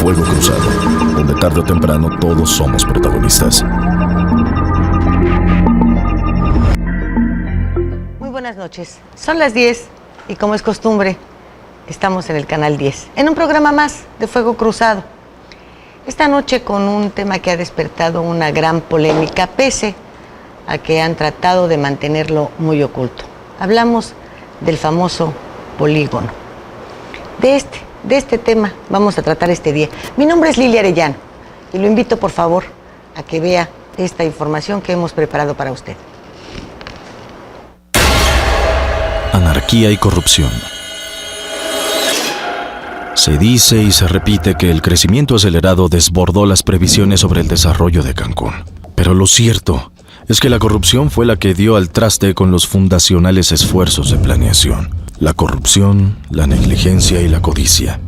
Fuego Cruzado, donde tarde o temprano todos somos protagonistas. Muy buenas noches. Son las 10 y como es costumbre, estamos en el canal 10, en un programa más de Fuego Cruzado. Esta noche con un tema que ha despertado una gran polémica, pese a que han tratado de mantenerlo muy oculto. Hablamos del famoso polígono. De este tema vamos a tratar este día. Mi nombre es Lilia Arellano y lo invito por favor a que vea esta información que hemos preparado para usted. Anarquía y corrupción. Se dice y se repite que el crecimiento acelerado desbordó las previsiones sobre el desarrollo de Cancún. Pero lo cierto es que la corrupción fue la que dio al traste con los fundacionales esfuerzos de planeación. La corrupción, la negligencia y la codicia.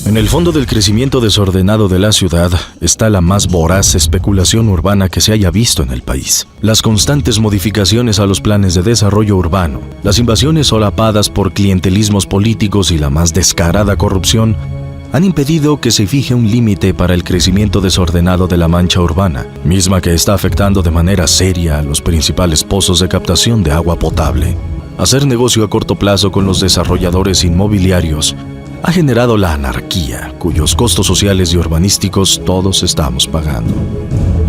En el fondo del crecimiento desordenado de la ciudad está la más voraz especulación urbana que se haya visto en el país. Las constantes modificaciones a los planes de desarrollo urbano, las invasiones solapadas por clientelismos políticos y la más descarada corrupción han impedido que se fije un límite para el crecimiento desordenado de la mancha urbana, misma que está afectando de manera seria a los principales pozos de captación de agua potable. Hacer negocio a corto plazo con los desarrolladores inmobiliarios ha generado la anarquía, cuyos costos sociales y urbanísticos todos estamos pagando.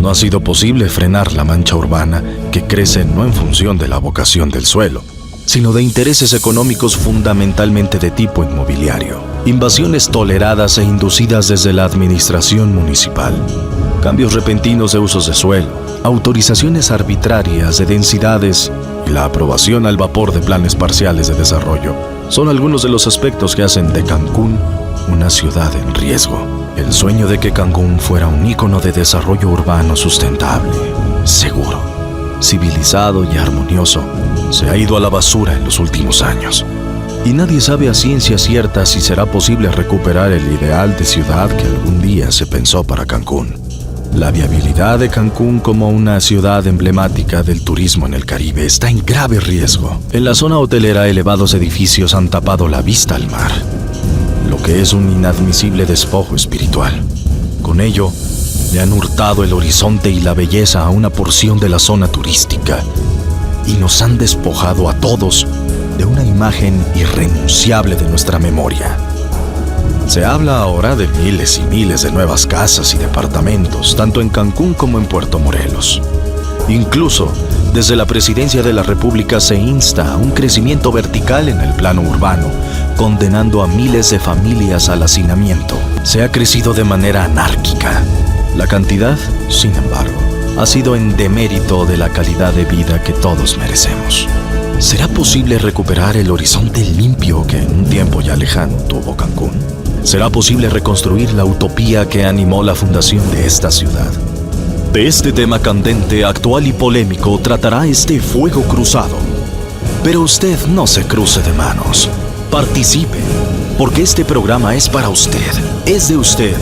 No ha sido posible frenar la mancha urbana, que crece no en función de la vocación del suelo, sino de intereses económicos fundamentalmente de tipo inmobiliario. Invasiones toleradas e inducidas desde la administración municipal. Cambios repentinos de usos de suelo, autorizaciones arbitrarias de densidades y la aprobación al vapor de planes parciales de desarrollo son algunos de los aspectos que hacen de Cancún una ciudad en riesgo. El sueño de que Cancún fuera un ícono de desarrollo urbano sustentable, seguro, civilizado y armonioso se ha ido a la basura en los últimos años. Y nadie sabe a ciencia cierta si será posible recuperar el ideal de ciudad que algún día se pensó para Cancún. La viabilidad de Cancún como una ciudad emblemática del turismo en el Caribe está en grave riesgo. En la zona hotelera, elevados edificios han tapado la vista al mar, lo que es un inadmisible despojo espiritual. Con ello, le han hurtado el horizonte y la belleza a una porción de la zona turística y nos han despojado a todos de una imagen irrenunciable de nuestra memoria. Se habla ahora de miles y miles de nuevas casas y departamentos, tanto en Cancún como en Puerto Morelos. Incluso, desde la Presidencia de la República se insta a un crecimiento vertical en el plano urbano, condenando a miles de familias al hacinamiento. Se ha crecido de manera anárquica. La cantidad, sin embargo, ha sido en demérito de la calidad de vida que todos merecemos. ¿Será posible recuperar el horizonte limpio que en un tiempo ya lejano tuvo Cancún? ¿Será posible reconstruir la utopía que animó la fundación de esta ciudad? De este tema candente, actual y polémico tratará este Fuego Cruzado. Pero usted no se cruce de manos. Participe, porque este programa es para usted, es de usted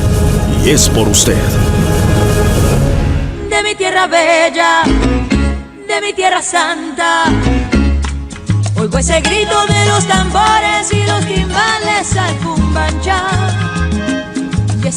y es por usted. De mi tierra bella, de mi tierra santa, oigo ese grito de los tambores y los timbales al cumbanchá.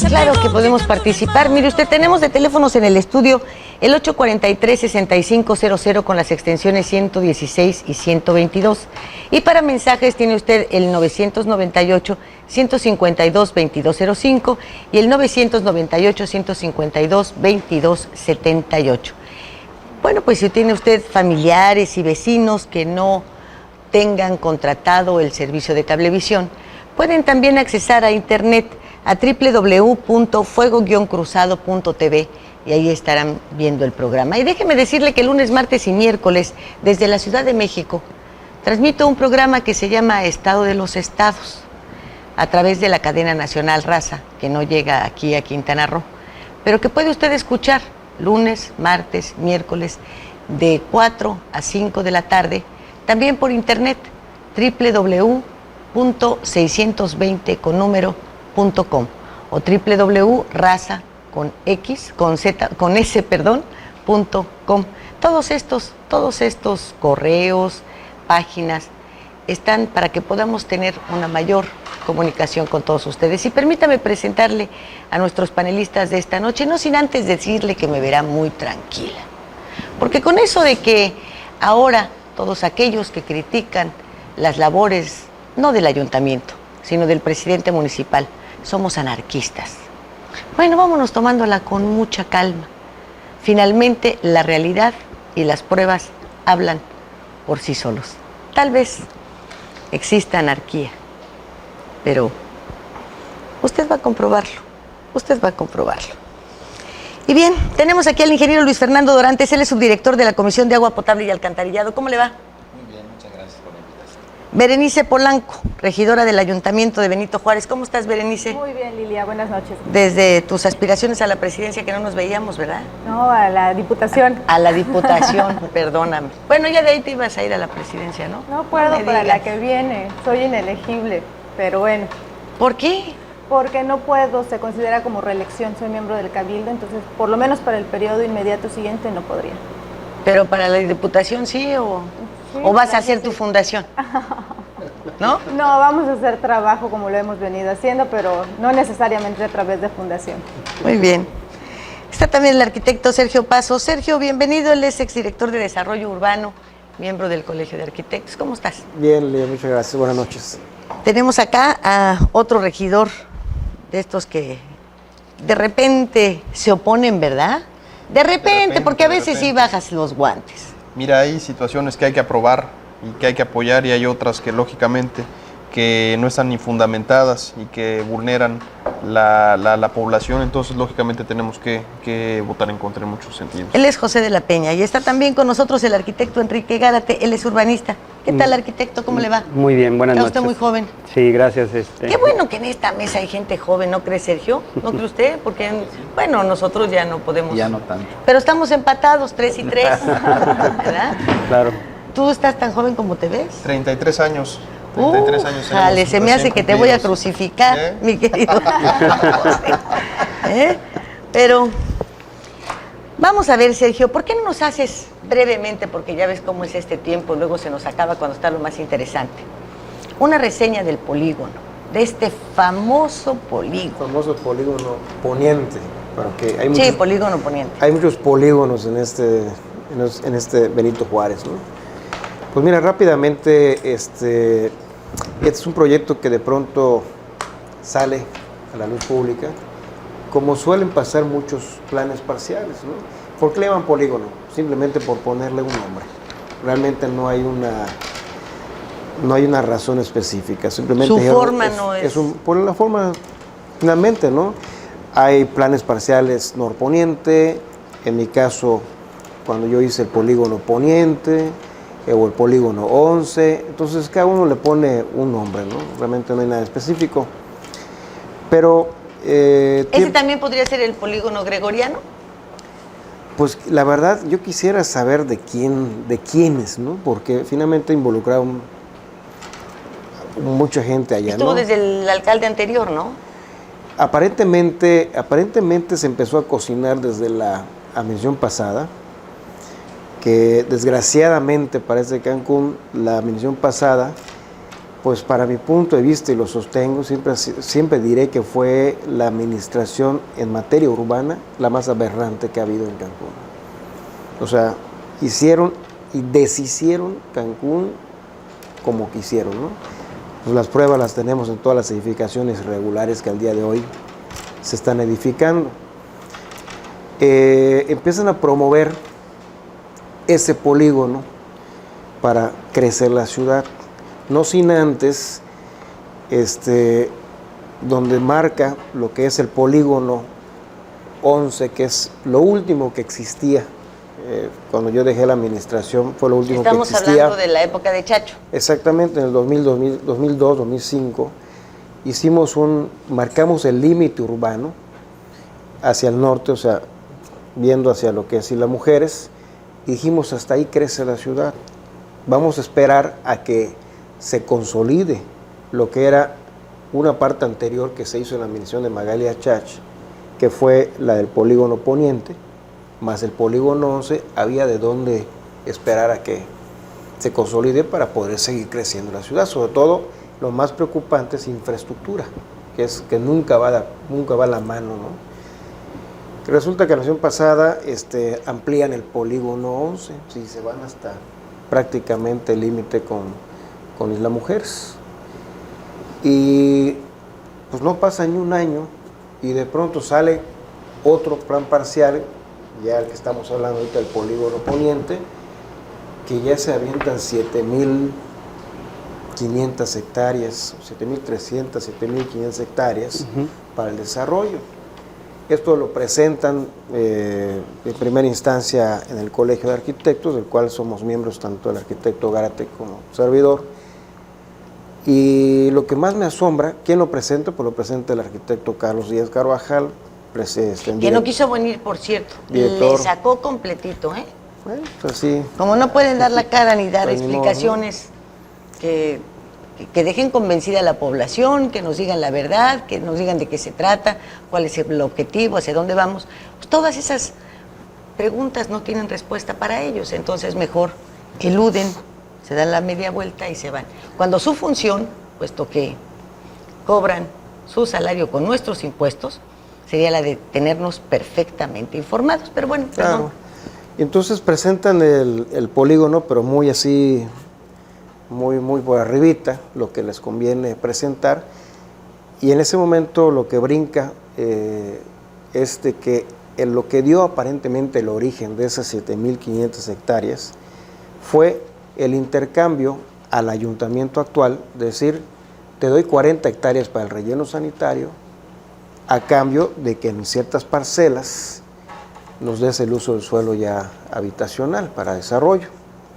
Claro que podemos participar. Mire usted, tenemos de teléfonos en el estudio el 843-6500 con las extensiones 116 y 122. Y para mensajes tiene usted el 998-152-2205 y el 998-152-2278. Bueno, pues si tiene usted familiares y vecinos que no tengan contratado el servicio de cablevisión, pueden también accesar a internet a www.fuego-cruzado.tv y ahí estarán viendo el programa. Y déjeme decirle que lunes, martes y miércoles, desde la Ciudad de México, transmito un programa que se llama Estado de los Estados, a través de la cadena nacional Raza, que no llega aquí a Quintana Roo, pero que puede usted escuchar lunes, martes, miércoles, de 4 a 5 de la tarde, también por internet, www.620.com o www.raza.com. Todos estos correos, páginas, están para que podamos tener una mayor comunicación con todos ustedes. Y permítame presentarle a nuestros panelistas de esta noche, no sin antes decirle que me verá muy tranquila. Porque con eso de que ahora todos aquellos que critican las labores, no del ayuntamiento, sino del presidente municipal, somos anarquistas. Bueno, vámonos tomándola con mucha calma. Finalmente, la realidad y las pruebas hablan por sí solos. Tal vez exista anarquía, pero usted va a comprobarlo, usted va a comprobarlo. Y bien, tenemos aquí al ingeniero Luis Fernando Dorantes, él es subdirector de la Comisión de Agua Potable y Alcantarillado. ¿Cómo le va? Muy bien, muchas gracias por la invitación. Berenice Polanco, regidora del Ayuntamiento de Benito Juárez. ¿Cómo estás, Berenice? Muy bien, Lilia, buenas noches. Desde tus aspiraciones a la presidencia, que no nos veíamos, ¿verdad? No, a la Diputación. A la Diputación, perdóname. Bueno, ya de ahí te ibas a ir a la presidencia, ¿no? No puedo me para digas. la que viene, soy inelegible, pero bueno, ¿Por qué? porque no puedo, se considera como reelección, soy miembro del Cabildo, entonces por lo menos para el periodo inmediato siguiente no podría. ¿Pero para la Diputación sí o vas a claro hacer que tu sí. fundación? ¿No? No, vamos a hacer trabajo como lo hemos venido haciendo, pero no necesariamente a través de fundación. Muy bien. Está también el arquitecto Sergio Paso. Sergio, bienvenido, él es exdirector de Desarrollo Urbano, miembro del Colegio de Arquitectos. ¿Cómo estás? Bien, Lía, muchas gracias. Buenas noches. Tenemos acá a otro regidor de estos que de repente se oponen, ¿verdad? De repente, porque a veces sí bajas los guantes. Mira, hay situaciones que hay que aprobar y que hay que apoyar y hay otras que lógicamente que no están ni fundamentadas y que vulneran la población, entonces lógicamente tenemos que votar en contra en muchos sentidos. Él es José de la Peña y está también con nosotros el arquitecto Enrique Gárate, él es urbanista. ¿Qué tal, arquitecto? ¿Cómo le va? Muy bien, buenas Está noches. usted muy joven. Sí, gracias. Qué bueno que en esta mesa hay gente joven, ¿no cree, Sergio? ¿No cree usted? Porque, bueno, nosotros ya no podemos. Ya no tanto. Pero estamos empatados, 3 y 3, ¿verdad? Claro. ¿Tú estás tan joven como te ves? 33 años. 33 años. Jale, se me hace que te voy a crucificar, ¿Eh? mi querido. ¿Eh? Pero vamos a ver, Sergio, ¿por qué no nos haces brevemente, porque ya ves cómo es este tiempo, luego se nos acaba cuando está lo más interesante, una reseña del polígono, de este famoso polígono? Famoso polígono poniente, porque hay muchos, Sí, polígono poniente. hay muchos polígonos en este Benito Juárez, ¿no? Pues mira, rápidamente, este es un proyecto que de pronto sale a la luz pública, como suelen pasar muchos planes parciales, ¿no? ¿Por qué le llaman polígono? Simplemente por ponerle un nombre. Realmente no hay una razón específica. Simplemente Su forma no es. Por la forma, finalmente, ¿no? Hay planes parciales norponiente, en mi caso, cuando yo hice el polígono poniente, o el polígono 11, entonces cada uno le pone un nombre, ¿no? Realmente no hay nada específico. Pero ¿Ese también podría ser el polígono gregoriano? pues la verdad yo quisiera saber de quiénes, ¿no? Porque finalmente involucraron mucha gente allá, Estuvo ¿no? desde el alcalde anterior, ¿no? Aparentemente se empezó a cocinar desde la administración pasada, que desgraciadamente parece que Cancún, la administración pasada, pues para mi punto de vista, y lo sostengo, siempre diré que fue la administración en materia urbana la más aberrante que ha habido en Cancún. O sea, hicieron y deshicieron Cancún como quisieron, ¿no? Pues las pruebas las tenemos en todas las edificaciones regulares que al día de hoy se están edificando. Empiezan a promover ese polígono para crecer la ciudad. No sin antes, donde marca lo que es el polígono 11, que es lo último que existía. Cuando yo dejé la administración fue lo último que existía. Estamos hablando de la época de Chacho. Exactamente, en el 2002, 2005, marcamos el límite urbano hacia el norte, o sea, viendo hacia lo que es Isla Mujeres, y dijimos, hasta ahí crece la ciudad. Vamos a esperar a que se consolide lo que era una parte anterior que se hizo en la administración de Magali Achach, que fue la del polígono poniente, más el polígono 11, había de dónde esperar a que se consolide para poder seguir creciendo la ciudad, sobre todo Lo más preocupante es infraestructura, que nunca va a la mano, ¿no? Resulta que la sesión pasada amplían el polígono 11, sí, se van hasta prácticamente el límite con Isla Mujeres. Y pues no pasa ni un año y de pronto sale otro plan parcial, ya el que estamos hablando ahorita del polígono poniente, que ya se avientan 7.500 hectáreas, 7.300, 7.500 hectáreas para el desarrollo. Esto lo presentan en primera instancia en el Colegio de Arquitectos, del cual somos miembros tanto el arquitecto Gárate como servidor. Y lo que más me asombra, ¿quién lo presenta? Pues lo presenta el arquitecto Carlos Díaz Carvajal. Que no quiso venir, por cierto. Director. Le sacó completito, ¿eh? Bueno, pues sí. Como no pueden dar la cara ni dar Pues ni explicaciones que dejen convencida a la población, que nos digan la verdad, que nos digan de qué se trata, cuál es el objetivo, hacia dónde vamos. Pues todas esas preguntas no tienen respuesta para ellos, entonces mejor eluden, se dan la media vuelta y se van. Cuando su función, puesto que cobran su salario con nuestros impuestos, sería la de tenernos perfectamente informados, pero bueno, Claro. perdón. Y entonces presentan el polígono, pero muy así, muy por arribita, lo que les conviene presentar. Y en ese momento lo que brinca es de que lo que dio aparentemente el origen de esas 7.500 hectáreas fue el intercambio al ayuntamiento actual, de decir, te doy 40 hectáreas para el relleno sanitario, a cambio de que en ciertas parcelas nos des el uso del suelo ya habitacional para desarrollo.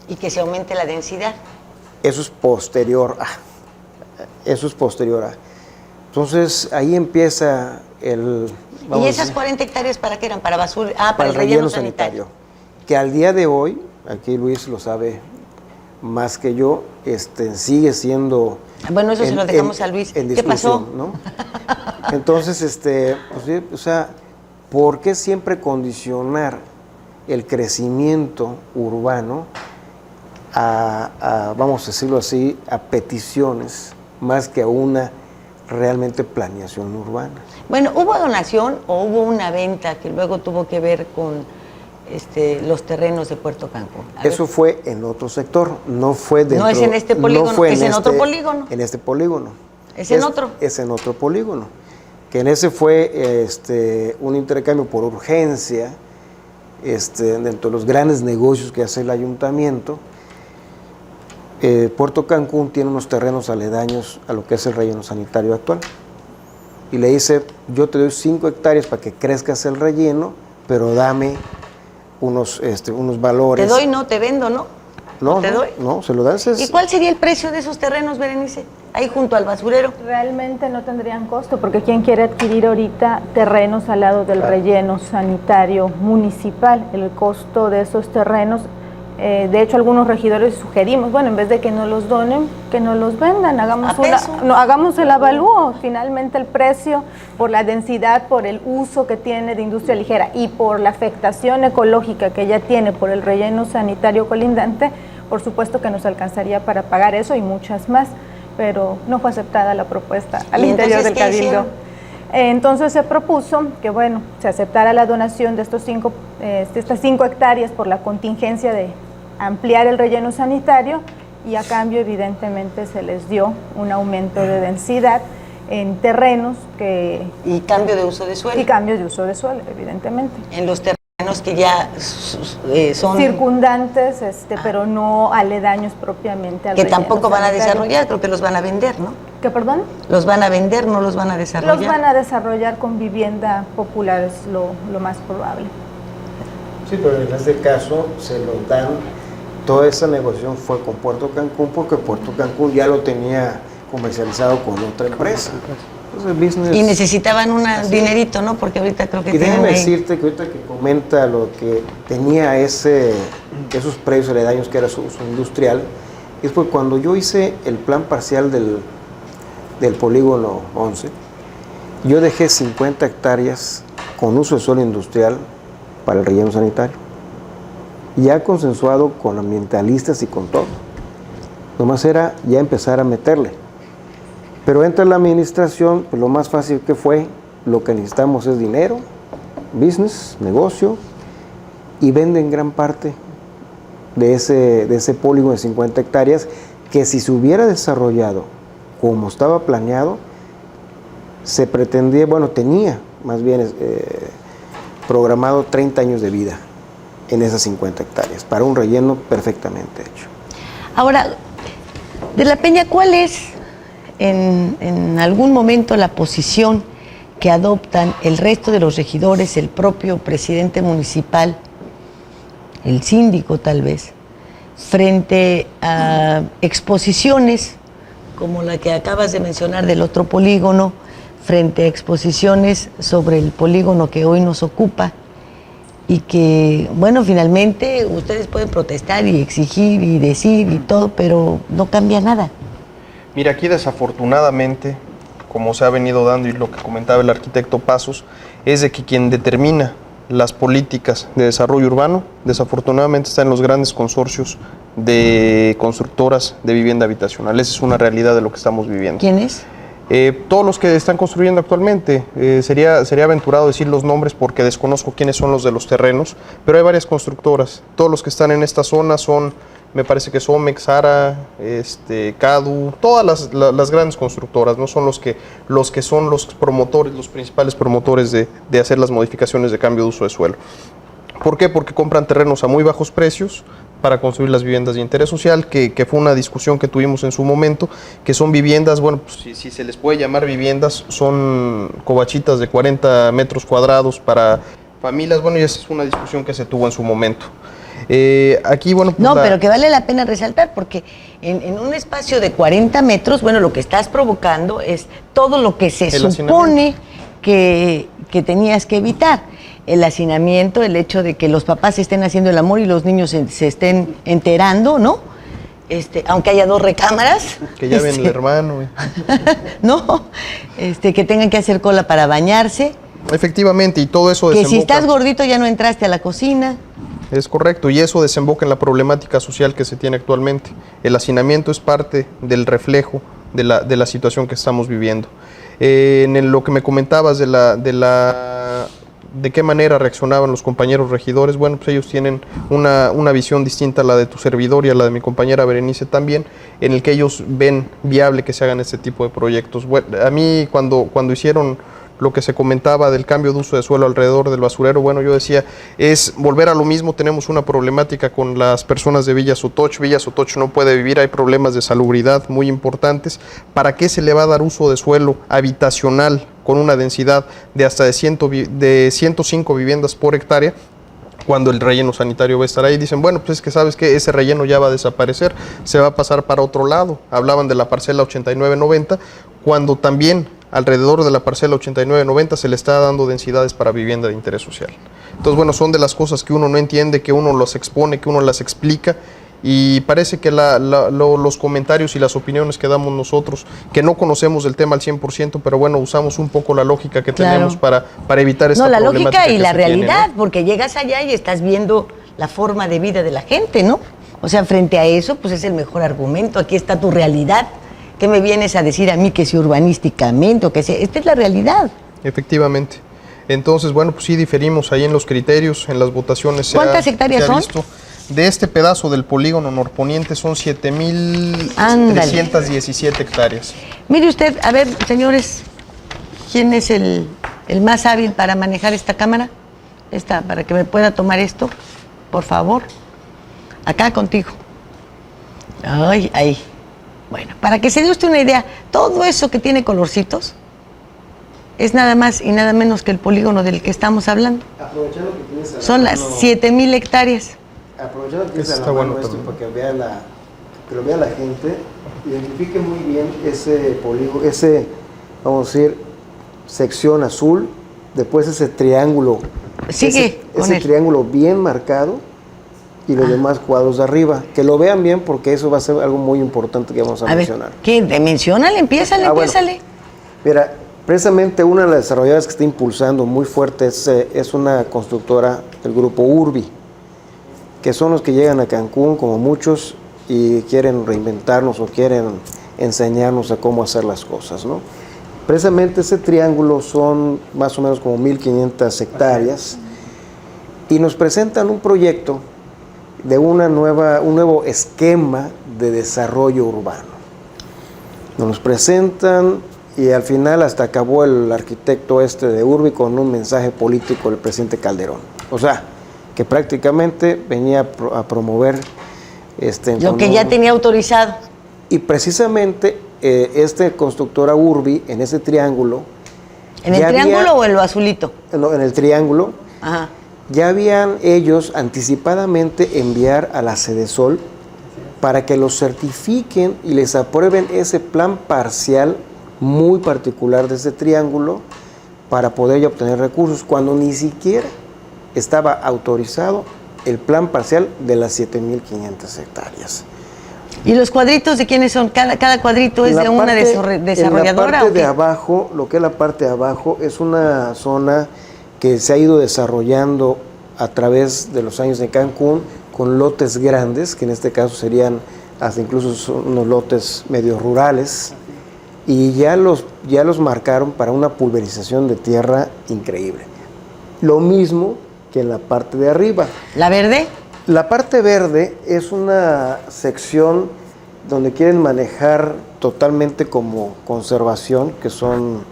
Y que se aumente la densidad. Eso es posterior a. Entonces, ahí empieza el... ¿Y esas 40 hectáreas para qué eran? ¿Para basura? Para el relleno sanitario. Que al día de hoy, aquí Luis lo sabe más que yo, sigue siendo... Bueno, eso se lo dejamos a Luis. En ¿Qué pasó? ¿no? Entonces, pues, sí, o sea, ¿por qué siempre condicionar el crecimiento urbano vamos a decirlo así, a peticiones más que a una realmente planeación urbana? Bueno, ¿hubo donación o hubo una venta que luego tuvo que ver con los terrenos de Puerto Cancún? Eso fue en otro sector, no fue dentro... No es en este polígono, es en otro polígono. En este polígono. ¿Es en otro? Es en otro polígono. Que en ese fue un intercambio por urgencia, dentro de los grandes negocios que hace el ayuntamiento. Puerto Cancún tiene unos terrenos aledaños a lo que es el relleno sanitario actual. Y le dice, yo te doy 5 hectáreas para que crezcas el relleno, pero dame unos valores. Te doy, no, te vendo, ¿no? No, te doy. No, se lo das. ¿Y cuál sería el precio de esos terrenos, Berenice? Ahí junto al basurero. Realmente no tendrían costo, porque ¿quién quiere adquirir ahorita terrenos al lado del relleno sanitario municipal? El costo de esos terrenos, de hecho algunos regidores sugerimos, bueno, en vez de que nos los donen, que nos los vendan, hagamos el avalúo. Finalmente el precio, por la densidad, por el uso que tiene de industria ligera y por la afectación ecológica que ya tiene por el relleno sanitario colindante, por supuesto que nos alcanzaría para pagar eso y muchas más, pero no fue aceptada la propuesta al interior del Cabildo. Entonces se propuso que, bueno, se aceptara la donación de estas 5 hectáreas por la contingencia de ampliar el relleno sanitario, y a cambio evidentemente se les dio un aumento de densidad en terrenos que... Y cambio de uso de suelo. Y cambio de uso de suelo, evidentemente. En los terrenos que ya son... circundantes, pero no aledaños propiamente al que relleno tampoco van a sanitario. desarrollar, creo que los van a vender, ¿no? ¿Qué, perdón? Los van a vender, no los van a desarrollar. Los van a desarrollar con vivienda popular, es lo más probable. Sí, pero en este caso se lo dan, toda esa negociación fue con Puerto Cancún, porque Puerto Cancún ya lo tenía comercializado con otra empresa. Entonces, business, y necesitaban un dinerito, ¿no? Porque ahorita creo que y tienen déjame ahí... decirte que ahorita que comenta lo que tenía esos precios aledaños que era su uso industrial, es porque cuando yo hice el plan parcial del polígono 11, yo dejé 50 hectáreas con uso de suelo industrial para el relleno sanitario, ya consensuado con ambientalistas y con todo. Nomás era ya empezar a meterle. Pero entra la administración, pues lo más fácil que fue, lo que necesitamos es dinero, business, negocio, y venden gran parte de ese polígono de 50 hectáreas, que si se hubiera desarrollado como estaba planeado, se pretendía, bueno, tenía más bien programado 30 años de vida en esas 50 hectáreas, para un relleno perfectamente hecho. Ahora, de la Peña, ¿cuál es en algún momento la posición que adoptan el resto de los regidores, el propio presidente municipal, el síndico tal vez, frente a exposiciones como la que acabas de mencionar del otro polígono, frente a exposiciones sobre el polígono que hoy nos ocupa, y que, bueno, finalmente ustedes pueden protestar y exigir y decir y todo, pero no cambia nada? Mira, aquí desafortunadamente, como se ha venido dando y lo que comentaba el arquitecto Pasos, es de que quien determina las políticas de desarrollo urbano, desafortunadamente está en los grandes consorcios de constructoras de vivienda habitacional. Esa es una realidad de lo que estamos viviendo. ¿Quién es? Todos los que están construyendo actualmente, sería aventurado decir los nombres porque desconozco quiénes son los de los terrenos, pero hay varias constructoras. Todos los que están en esta zona son, me parece que Somex, Sara, Cadu, todas las grandes constructoras, no son los que son los promotores, los principales promotores de hacer las modificaciones de cambio de uso de suelo. ¿Por qué? Porque compran terrenos a muy bajos precios para construir las viviendas de interés social, que fue una discusión que tuvimos en su momento, que son viviendas, bueno, pues, si se les puede llamar viviendas, son covachitas de 40 metros cuadrados para familias, bueno, y esa es una discusión que se tuvo en su momento. Aquí, bueno, pues pero que vale la pena resaltar, porque en un espacio de 40 metros, bueno, lo que estás provocando es todo lo que se supone que tenías que evitar. El hacinamiento, el hecho de que los papás estén haciendo el amor y los niños se estén enterando, ¿no? Aunque haya 2 recámaras. Que ya ven el hermano. No, que tengan que hacer cola para bañarse. Efectivamente, y todo eso desemboca. Que si estás gordito ya no entraste a la cocina. Es correcto, y eso desemboca en la problemática social que se tiene actualmente. El hacinamiento es parte del reflejo de la situación que estamos viviendo. En lo que me comentabas de qué manera reaccionaban los compañeros regidores, bueno, pues ellos tienen una visión distinta a la de tu servidor y a la de mi compañera Berenice también, en el que ellos ven viable que se hagan este tipo de proyectos. Bueno, a mí cuando hicieron lo que se comentaba del cambio de uso de suelo alrededor del basurero, bueno, yo decía, es volver a lo mismo. Tenemos una problemática con las personas de Villa Sotoch. Villa Sotoch no puede vivir, hay problemas de salubridad muy importantes. ¿Para qué se le va a dar uso de suelo habitacional con una densidad de hasta de 105 viviendas por hectárea, cuando el relleno sanitario va a estar ahí? Dicen, bueno, pues es que sabes que ese relleno ya va a desaparecer, se va a pasar para otro lado. Hablaban de la parcela 8990, cuando también alrededor de la parcela 8990 se le está dando densidades para vivienda de interés social. Entonces, bueno, son de las cosas que uno no entiende, que uno las expone, que uno las explica, y parece que los comentarios y las opiniones que damos nosotros, que no conocemos el tema al 100%, pero bueno, usamos un poco la lógica que tenemos para evitar esta problemática. No, la lógica y la realidad, tiene, ¿no? Porque llegas allá y estás viendo la forma de vida de la gente, ¿no? O sea, frente a eso, pues es el mejor argumento. Aquí está tu realidad. ¿Qué me vienes a decir a mí que si urbanísticamente o que sea? Esta es la realidad. Efectivamente. Entonces, bueno, pues sí diferimos ahí en los criterios, en las votaciones. ¿Cuántas hectáreas son? De este pedazo del polígono norponiente son 7,317 hectáreas. Mire usted, a ver, señores, ¿quién es el más hábil para manejar esta cámara? Para que me pueda tomar esto, por favor. Acá contigo. Ay, ahí. Bueno, para que se dé usted una idea, todo eso que tiene colorcitos es nada más y nada menos que el polígono del que estamos hablando. Son las 7,000 hectáreas. Aprovechando que está bueno esto para que lo vea la gente, identifique muy bien ese polígono, vamos a decir, sección azul, después ese triángulo. Sigue ese triángulo bien marcado y los demás cuadros de arriba. Que lo vean bien porque eso va a ser algo muy importante que vamos a mencionar. ¿Qué? Menciónale, empiézale. Bueno, mira, precisamente una de las desarrolladoras que está impulsando muy fuerte es una constructora del grupo Urbi, que son los que llegan a Cancún como muchos y quieren reinventarnos o quieren enseñarnos a cómo hacer las cosas, ¿no? Precisamente ese triángulo son más o menos como 1.500 hectáreas y nos presentan un proyecto de un nuevo esquema de desarrollo urbano. Nos presentan y al final hasta acabó el arquitecto de Urbi con un mensaje político del presidente Calderón. O sea, que prácticamente venía a promover lo que ya tenía autorizado. Y precisamente constructora Urbi en ese triángulo. ¿En el triángulo o en lo azulito? No, en el triángulo. Ajá. Ya habían ellos anticipadamente enviar a la Sedesol para que los certifiquen y les aprueben ese plan parcial muy particular de ese triángulo para poder ya obtener recursos, cuando ni siquiera estaba autorizado el plan parcial de las 7.500 hectáreas. ¿Y los cuadritos de quiénes son? ¿Cada cuadrito es de una desarrolladora? En la parte de abajo, lo que es la parte de abajo, es una zona que se ha ido desarrollando a través de los años en Cancún con lotes grandes, que en este caso serían hasta incluso son unos lotes medio rurales, y ya los marcaron para una pulverización de tierra increíble. Lo mismo que en la parte de arriba. ¿La verde? La parte verde es una sección donde quieren manejar totalmente como conservación, que son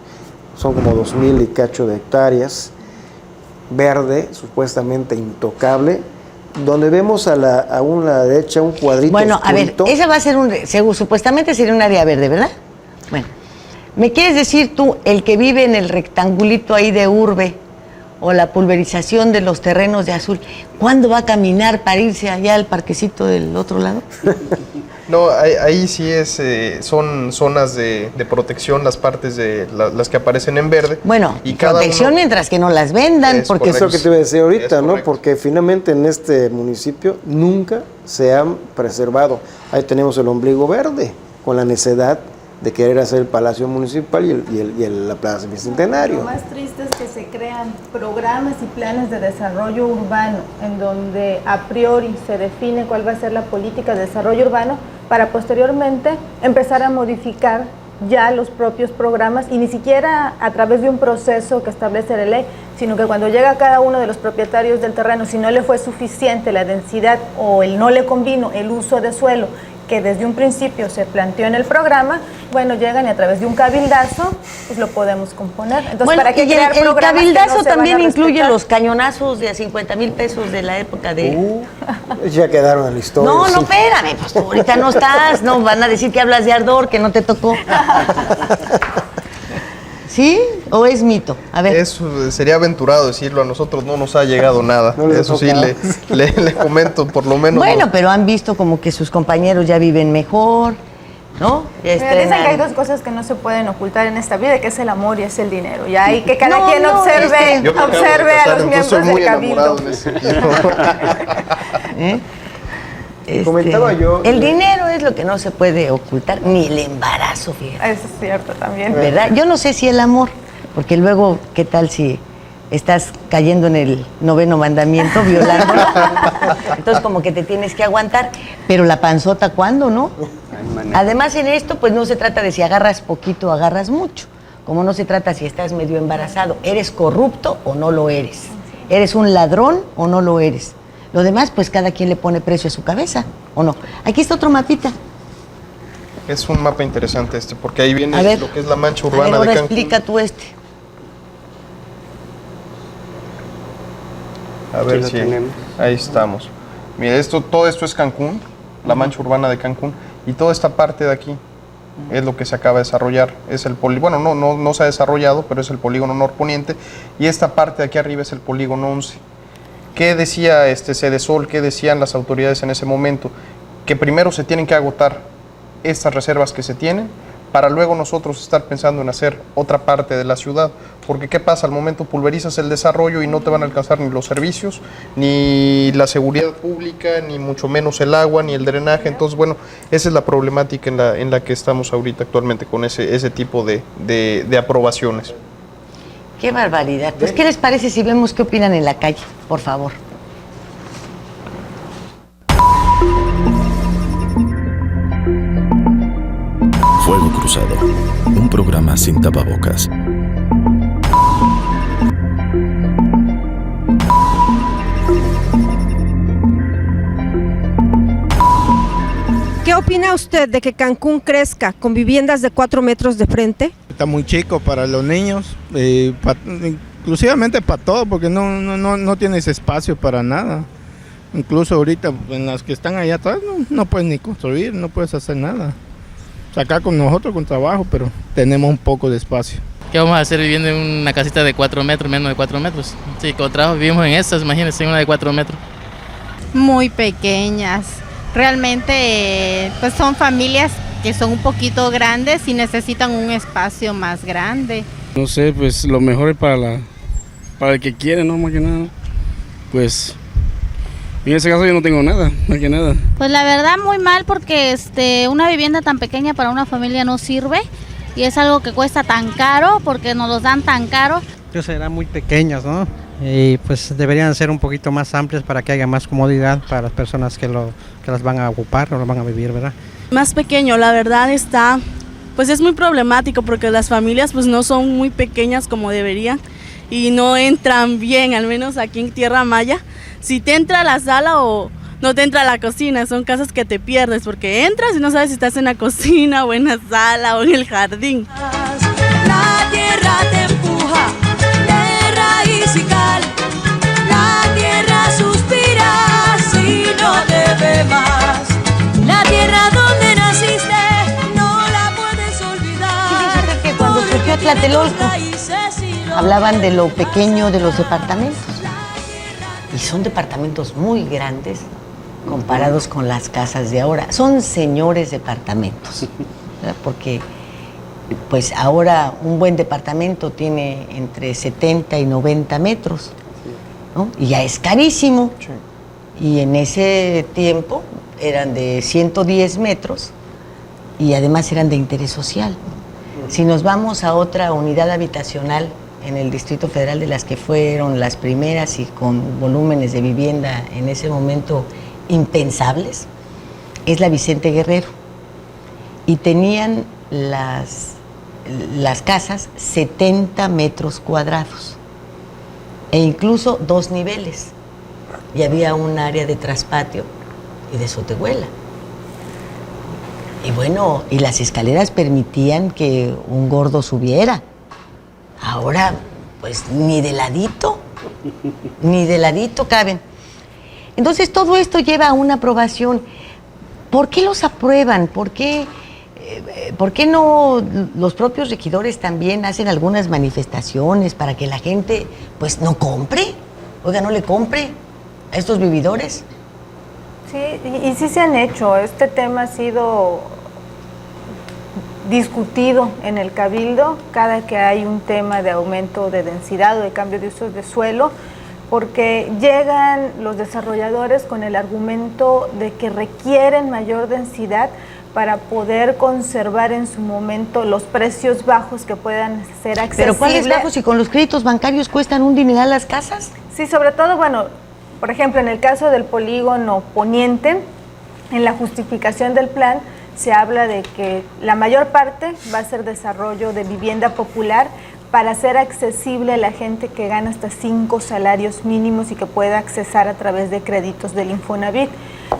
como 2.000 y cacho de hectáreas, verde, supuestamente intocable, donde vemos a la derecha un cuadrito. Bueno, oscurito. A ver, esa va a ser supuestamente sería un área verde, ¿verdad? Bueno, ¿me quieres decir tú, el que vive en el rectangulito ahí de Urbe, o la pulverización de los terrenos de azul, ¿cuándo va a caminar para irse allá al parquecito del otro lado? No, ahí sí son zonas de protección, las partes de las que aparecen en verde. Bueno, y protección mientras que no las vendan, porque eso es lo que te iba a decir ahorita, ¿no? Porque finalmente en este municipio nunca se han preservado. Ahí tenemos el ombligo verde, con la necedad de querer hacer el Palacio Municipal y la Plaza Bicentenario. Lo más triste es que se crean programas y planes de desarrollo urbano en donde a priori se define cuál va a ser la política de desarrollo urbano para posteriormente empezar a modificar ya los propios programas y ni siquiera a través de un proceso que establece la ley, sino que cuando llega cada uno de los propietarios del terreno, si no le fue suficiente la densidad o no le convino el uso de suelo que desde un principio se planteó en el programa, bueno, llegan y a través de un cabildazo, pues lo podemos componer. Entonces, bueno, ¿para qué crear el programas cabildazo que no se también van a incluye respetar? los cañonazos de 50,000 pesos de la época de... Ya quedaron en la historia. No, sí. espérame, pues tú ahorita no estás, no, van a decir que hablas de ardor, que no te tocó. ¿Sí? ¿O es mito? A ver. Eso sería aventurado decirlo, a nosotros no nos ha llegado nada. No les Eso sí, toca. le comento, por lo menos. Bueno, pero han visto como que sus compañeros ya viven mejor, ¿no? Ya Mira, dicen que hay estrenan. dos cosas que no se pueden ocultar en esta vida, que es el amor y es el dinero. Y hay que cada No, quien no, observe, Yo me acabo de observe a casar, los entonces soy miembros muy del enamorado cabildo. en ese sentido. ¿Eh? Comentaba yo- El dinero es lo que no se puede ocultar, ni el embarazo, fíjate. Eso es cierto también. ¿Verdad? Yo no sé si el amor, porque luego, ¿qué tal si estás cayendo en el 9º mandamiento, violándolo? Entonces, como que te tienes que aguantar. Pero la panzota, ¿cuándo, no? Además, en esto, pues no se trata de si agarras poquito o agarras mucho. Como no se trata si estás medio embarazado. ¿Eres corrupto o no lo eres? ¿Eres un ladrón o no lo eres? Lo demás, pues cada quien le pone precio a su cabeza, ¿o no? Aquí está otro mapita. Es un mapa interesante porque ahí viene A ver. lo que es la mancha A ver, urbana ahora de Cancún. explica tú este. A ver lo si tenemos. ahí estamos. Mira, todo esto es Cancún, la mancha urbana de Cancún, y toda esta parte de aquí es lo que se acaba de desarrollar. Es el bueno, no se ha desarrollado, pero es el polígono norponiente, y esta parte de aquí arriba es el polígono 11. ¿Qué decía Sedesol, qué decían las autoridades en ese momento? Que primero se tienen que agotar estas reservas que se tienen, para luego nosotros estar pensando en hacer otra parte de la ciudad. Porque ¿qué pasa? Al momento pulverizas el desarrollo y no te van a alcanzar ni los servicios, ni la seguridad pública, ni mucho menos el agua, ni el drenaje. Entonces, bueno, esa es la problemática en la que estamos ahorita actualmente con ese tipo de aprobaciones. Qué barbaridad. Pues, ¿qué les parece si vemos qué opinan en la calle? Por favor. Cruzado, un programa sin tapabocas. ¿Qué opina usted de que Cancún crezca con viviendas de 4 metros de frente? Está muy chico para los niños, inclusivamente para todo, porque no tienes espacio para nada. Incluso ahorita en las que están allá atrás no puedes ni construir, no puedes hacer nada. O sea, acá con nosotros con trabajo, pero tenemos un poco de espacio. ¿Qué vamos a hacer viviendo en una casita de 4 metros, menos de 4 metros? Sí, con trabajo vivimos en estas, imagínense, una de 4 metros. Muy pequeñas. Realmente pues son familias que son un poquito grandes y necesitan un espacio más grande. No sé, pues lo mejor es para el que quiere, ¿no? Más que nada. Pues en ese caso yo no tengo nada, más que nada. Pues la verdad muy mal porque una vivienda tan pequeña para una familia no sirve y es algo que cuesta tan caro porque nos los dan tan caro. Serán muy pequeños, ¿no? Y pues deberían ser un poquito más amplias para que haya más comodidad para las personas que las van a ocupar o las van a vivir, ¿verdad? Más pequeño, la verdad pues es muy problemático porque las familias pues no son muy pequeñas como deberían y no entran bien, al menos aquí en Tierra Maya. Si te entra a la sala o no te entra a la cocina, son casas que te pierdes porque entras y no sabes si estás en la cocina o en la sala o en el jardín. La tierra te empuja de raíz y cal, la tierra suspira si no te ve más, la tierra donde naciste no la puedes olvidar. Fíjate que cuando surgió Tlatelolco hablaban de lo pequeño de los departamentos y son departamentos muy grandes comparados con las casas de ahora. Son señores departamentos, ¿verdad? Porque pues ahora un buen departamento tiene entre 70 y 90 metros, ¿no? Y ya es carísimo. Y en ese tiempo eran de 110 metros y además eran de interés social. Si nos vamos a otra unidad habitacional en el Distrito Federal, de las que fueron las primeras y con volúmenes de vivienda en ese momento impensables, es la Vicente Guerrero. Y tenían las casas 70 metros cuadrados e incluso 2 niveles. Y había un área de traspatio y de sotehuela. Y bueno, y las escaleras permitían que un gordo subiera. Ahora, pues ni de ladito caben. Entonces todo esto lleva a una aprobación. ¿Por qué los aprueban? ¿Por qué no los propios regidores también hacen algunas manifestaciones para que la gente pues no compre? Oiga, no le compre a estos vividores. Sí, y sí se han hecho. Este tema ha sido discutido en el Cabildo cada que hay un tema de aumento de densidad o de cambio de usos de suelo, porque llegan los desarrolladores con el argumento de que requieren mayor densidad para poder conservar en su momento los precios bajos que puedan ser accesibles. ¿Pero cuáles bajos? ¿Y con los créditos bancarios cuestan un dineral las casas? Sí, sobre todo, bueno, por ejemplo, en el caso del polígono Poniente, en la justificación del plan se habla de que la mayor parte va a ser desarrollo de vivienda popular para hacer accesible a la gente que gana hasta 5 salarios mínimos y que pueda accesar a través de créditos del Infonavit.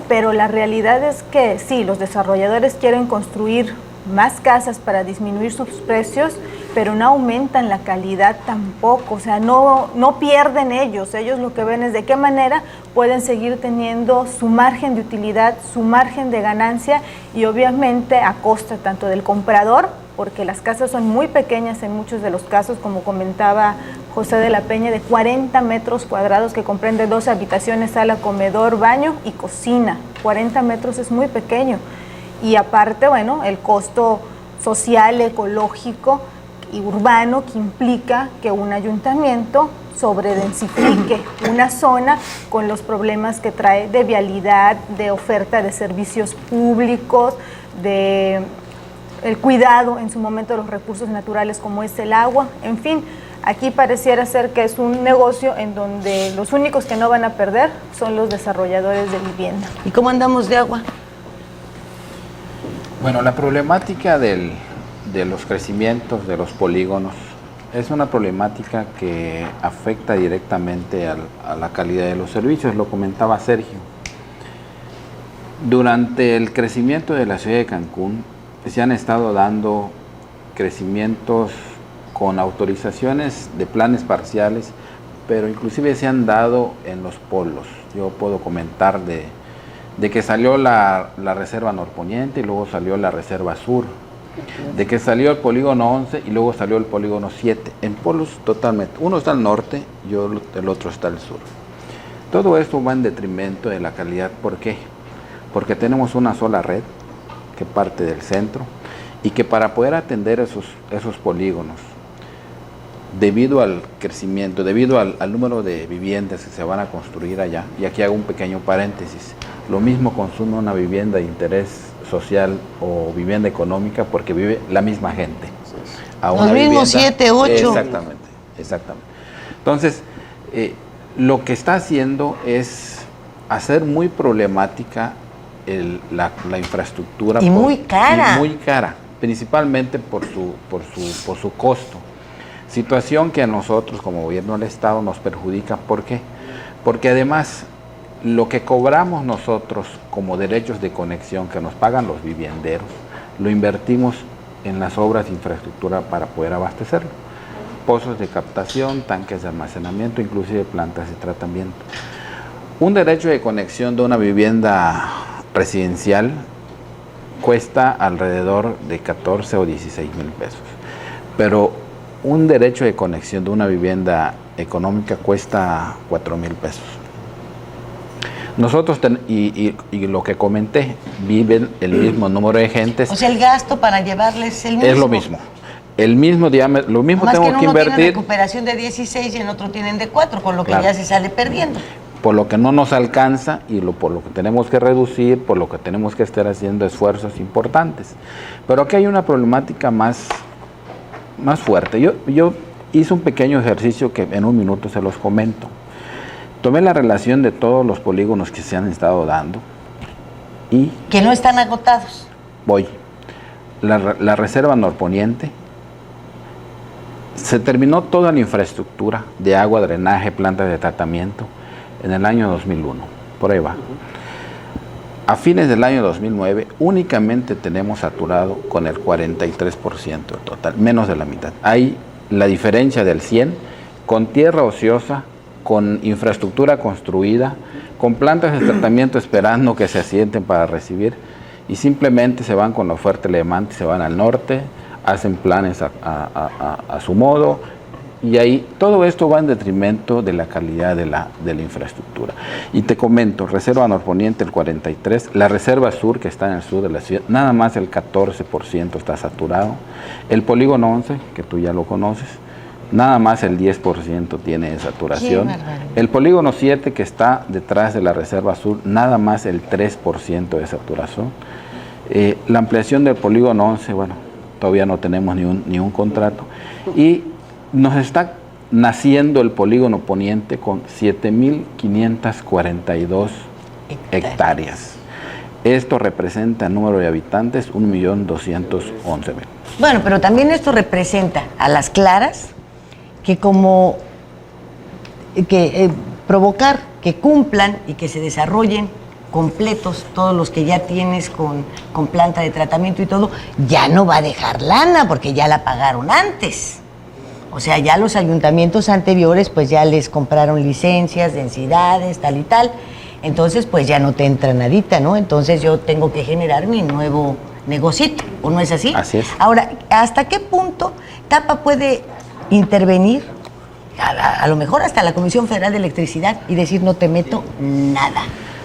Pero la realidad es que sí, los desarrolladores quieren construir más casas para disminuir sus precios, pero no aumentan la calidad tampoco, o sea, no pierden ellos lo que ven es de qué manera pueden seguir teniendo su margen de utilidad, su margen de ganancia y obviamente a costa tanto del comprador, porque las casas son muy pequeñas en muchos de los casos, como comentaba José de la Peña, de 40 metros cuadrados que comprende 2 habitaciones, sala, comedor, baño y cocina. 40 metros es muy pequeño. Y aparte, bueno, el costo social, ecológico y urbano que implica que un ayuntamiento sobredensifique una zona con los problemas que trae de vialidad, de oferta de servicios públicos, de el cuidado en su momento de los recursos naturales como es el agua, en fin. Aquí pareciera ser que es un negocio en donde los únicos que no van a perder son los desarrolladores de vivienda. ¿Y cómo andamos de agua? Bueno, la problemática del de los crecimientos de los polígonos es una problemática que afecta directamente a la calidad de los servicios, lo comentaba Sergio. Durante el crecimiento de la ciudad de Cancún se han estado dando crecimientos con autorizaciones de planes parciales, pero inclusive se han dado en los polos. Yo puedo comentar de que salió la reserva norponiente y luego salió la reserva sur, de que salió el polígono 11 y luego salió el polígono 7, en polos totalmente. Uno está al norte y el otro está al sur. Todo esto va en detrimento de la calidad. ¿Por qué? Porque tenemos una sola red que parte del centro y que para poder atender esos polígonos, debido al crecimiento, debido al número de viviendas que se van a construir allá, y aquí hago un pequeño paréntesis, lo mismo consume una vivienda de interés social o vivienda económica porque vive la misma gente. Los mismos 7, 8. Exactamente. Entonces, lo que está haciendo es hacer muy problemática la infraestructura. Y muy cara. Y muy cara, principalmente por su costo. Situación que a nosotros como gobierno del Estado nos perjudica. ¿Por qué? Porque además lo que cobramos nosotros como derechos de conexión que nos pagan los vivienderos, lo invertimos en las obras de infraestructura para poder abastecerlo. Pozos de captación, tanques de almacenamiento, inclusive plantas de tratamiento. Un derecho de conexión de una vivienda residencial cuesta alrededor de 14 o 16 mil pesos, pero un derecho de conexión de una vivienda económica cuesta 4 mil pesos. Nosotros, y lo que comenté, viven el mismo número de gentes. O sea, el gasto para llevarles el mismo. Es lo mismo. El mismo diámetro, lo mismo tengo que invertir. Tienen recuperación de 16 y en otro tienen de 4, con lo que ya se sale perdiendo. Por lo que no nos alcanza y por lo que tenemos que reducir, por lo que tenemos que estar haciendo esfuerzos importantes. Pero aquí hay una problemática más fuerte. Yo hice un pequeño ejercicio que en un minuto se los comento. Tomé la relación de todos los polígonos que se han estado dando y... Que no están agotados. Voy. La reserva norponiente, se terminó toda la infraestructura de agua, drenaje, plantas de tratamiento en el año 2001. Por ahí va. A fines del año 2009 únicamente tenemos saturado con el 43% total, menos de la mitad. Hay la diferencia del 100 con tierra ociosa, con infraestructura construida, con plantas de tratamiento esperando que se asienten para recibir, y simplemente se van con la oferta y la demanda, se van al norte, hacen planes a su modo, y ahí todo esto va en detrimento de la calidad de la infraestructura. Y te comento, reserva norponiente el 43%, la reserva sur que está en el sur de la ciudad, nada más el 14% está saturado, el polígono 11, que tú ya lo conoces, nada más el 10% tiene saturación. El polígono 7, que está detrás de la reserva sur, nada más el 3% de saturación. La ampliación del polígono 11, bueno, todavía no tenemos ni un contrato. Y nos está naciendo el polígono poniente con 7.542 hectáreas. Esto representa el número de habitantes, 1.211.000. Bueno, pero también esto representa a las claras que provocar que cumplan y que se desarrollen completos todos los que ya tienes con planta de tratamiento y todo, ya no va a dejar lana porque ya la pagaron antes. O sea, ya los ayuntamientos anteriores pues ya les compraron licencias, densidades, tal y tal. Entonces pues ya no te entra nadita, ¿no? Entonces yo tengo que generar mi nuevo negocito, ¿o no es así? Así es. Ahora, ¿hasta qué punto TAPA puede intervenir, a lo mejor hasta la Comisión Federal de Electricidad, y decir no te meto nada?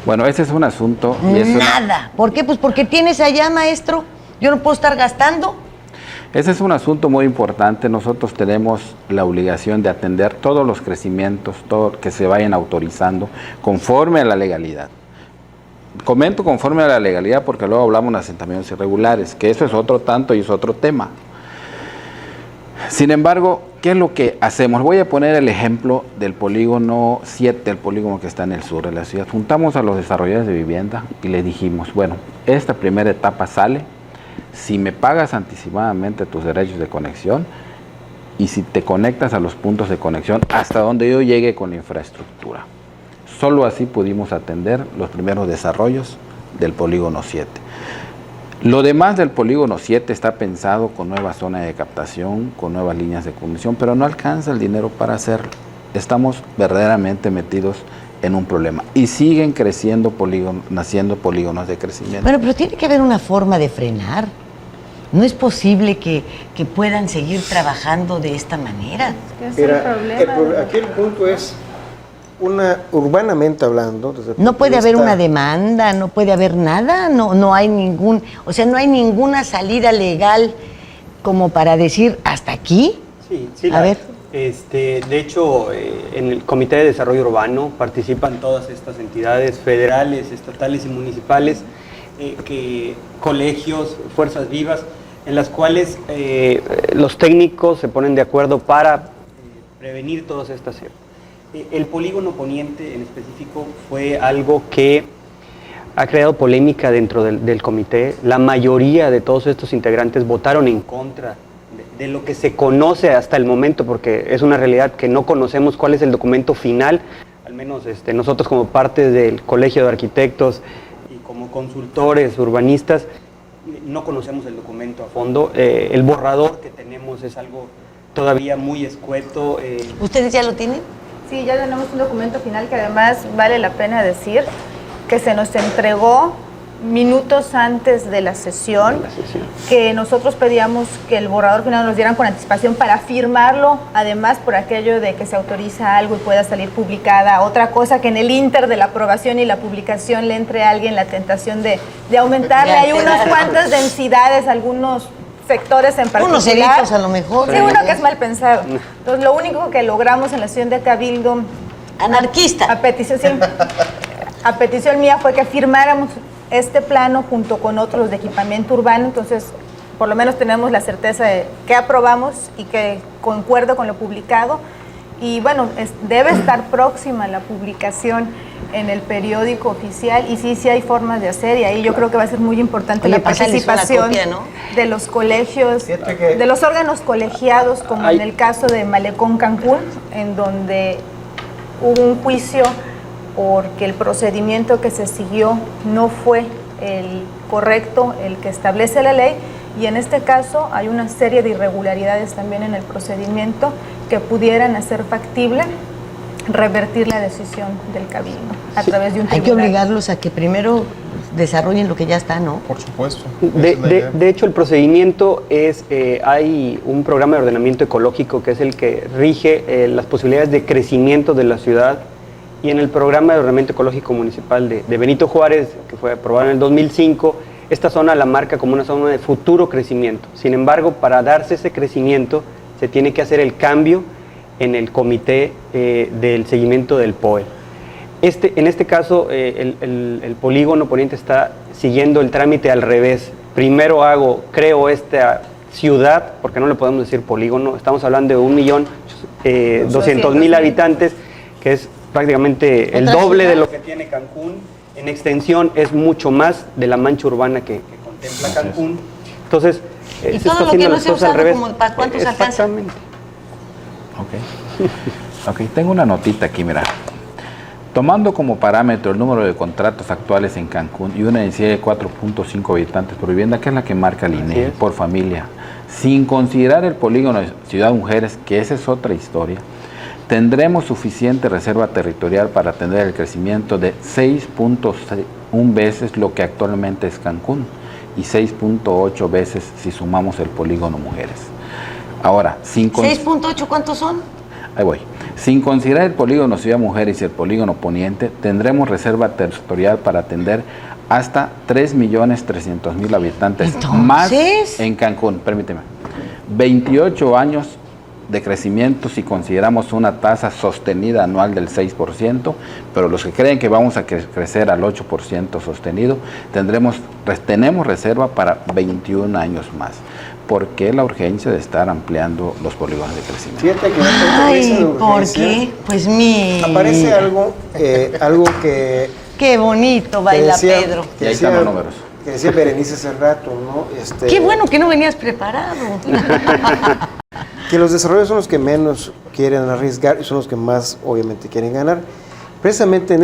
Bueno, ese es un asunto... Nada. ¿Por qué? Pues porque tienes allá, maestro. Yo no puedo estar gastando. Ese es un asunto muy importante. Nosotros tenemos la obligación de atender todos los crecimientos, todo que se vayan autorizando conforme a la legalidad. Comento conforme a la legalidad porque luego hablamos de asentamientos irregulares, que eso es otro tanto y es otro tema. Sin embargo, ¿qué es lo que hacemos? Voy a poner el ejemplo del polígono 7, el polígono que está en el sur de la ciudad. Juntamos a los desarrolladores de vivienda y le dijimos, bueno, esta primera etapa sale, si me pagas anticipadamente tus derechos de conexión y si te conectas a los puntos de conexión hasta donde yo llegue con la infraestructura. Solo así pudimos atender los primeros desarrollos del polígono 7. Lo demás del polígono 7 está pensado con nueva zona de captación, con nuevas líneas de conexión, pero no alcanza el dinero para hacerlo. Estamos verdaderamente metidos en un problema y siguen creciendo naciendo polígonos de crecimiento. Bueno, pero tiene que haber una forma de frenar. No es posible que puedan seguir trabajando de esta manera. Aquí el punto es, urbanamente hablando, no puede haber una demanda, no puede haber nada, no hay ninguna salida legal como para decir hasta aquí. Sí, a ver. De hecho, en el Comité de Desarrollo Urbano participan todas estas entidades federales, estatales y municipales, colegios, fuerzas vivas, en las cuales los técnicos se ponen de acuerdo para prevenir todas estas. El polígono poniente en específico fue algo que ha creado polémica dentro del comité. La mayoría de todos estos integrantes votaron en contra de lo que se conoce hasta el momento, porque es una realidad que no conocemos cuál es el documento final, al menos nosotros como parte del Colegio de Arquitectos y como consultores urbanistas, no conocemos el documento a fondo. El borrador que tenemos es algo todavía muy escueto. ¿Ustedes ya lo tienen? Sí, ya tenemos un documento final que además vale la pena decir que se nos entregó minutos antes de la sesión, que nosotros pedíamos que el borrador final nos dieran con anticipación para firmarlo, además por aquello de que se autoriza algo y pueda salir publicada. Otra cosa, que en el inter de la aprobación y la publicación le entre a alguien la tentación de aumentarle. Hay unas cuantas densidades, algunos sectores en particular. Unos ceritos a lo mejor. Sí, uno que es mal pensado. Entonces, lo único que logramos en la sesión de Cabildo... Anarquista. A petición mía fue que firmáramos este plano junto con otros de equipamiento urbano. Entonces, por lo menos tenemos la certeza de que aprobamos y que concuerdo con lo publicado. Y bueno, debe estar próxima la publicación en el periódico oficial, y sí hay formas de hacer, y ahí yo creo que va a ser muy importante la participación de los colegios, de los órganos colegiados, como en el caso de Malecón Cancún, en donde hubo un juicio porque el procedimiento que se siguió no fue el correcto, el que establece la ley, y en este caso hay una serie de irregularidades también en el procedimiento que pudieran hacer factible revertir la decisión del Cabildo a través de un tribunal. Hay que obligarlos a que primero desarrollen lo que ya está, ¿no? Por supuesto. De hecho, el procedimiento es, hay un programa de ordenamiento ecológico que es el que rige las posibilidades de crecimiento de la ciudad, y en el programa de ordenamiento ecológico municipal de Benito Juárez, que fue aprobado en el 2005, esta zona la marca como una zona de futuro crecimiento. Sin embargo, para darse ese crecimiento, se tiene que hacer el cambio en el comité del seguimiento del POE. En este caso, el polígono poniente está siguiendo el trámite al revés. Primero creo esta ciudad, porque no le podemos decir polígono, estamos hablando de 1.200.000 habitantes, que es prácticamente el doble de lo que tiene Cancún. En extensión es mucho más de la mancha urbana que contempla Cancún. Entonces, y todo lo que no se ha usado, ¿para cuántos alcanza? Exactamente. Ok, tengo una notita aquí, mira. Tomando como parámetro el número de contratos actuales en Cancún y una densidad de 4.5 habitantes por vivienda, que es la que marca el INEGI por familia, sin considerar el polígono de Ciudad Mujeres, que esa es otra historia, tendremos suficiente reserva territorial para atender el crecimiento de 6.1 veces lo que actualmente es Cancún y 6.8 veces si sumamos el polígono Mujeres. Ahora, 6.8, ¿cuántos son? Ahí voy. Sin considerar el polígono Ciudad Mujeres y el polígono Poniente, tendremos reserva territorial para atender hasta 3.300.000 habitantes. ¿Entonces? Más en Cancún. Permíteme. 28 años de crecimiento si consideramos una tasa sostenida anual del 6%, pero los que creen que vamos a crecer al 8% sostenido, tenemos reserva para 21 años más. ¿Por qué la urgencia de estar ampliando los polígonos de crecimiento? Fíjate que ¿por qué? Pues aparece algo que... Qué bonito baila Pedro. Y ahí están los números. que decía Berenice hace rato, ¿no? Qué bueno que no venías preparado. Que los desarrollos son los que menos quieren arriesgar y son los que más obviamente quieren ganar. Precisamente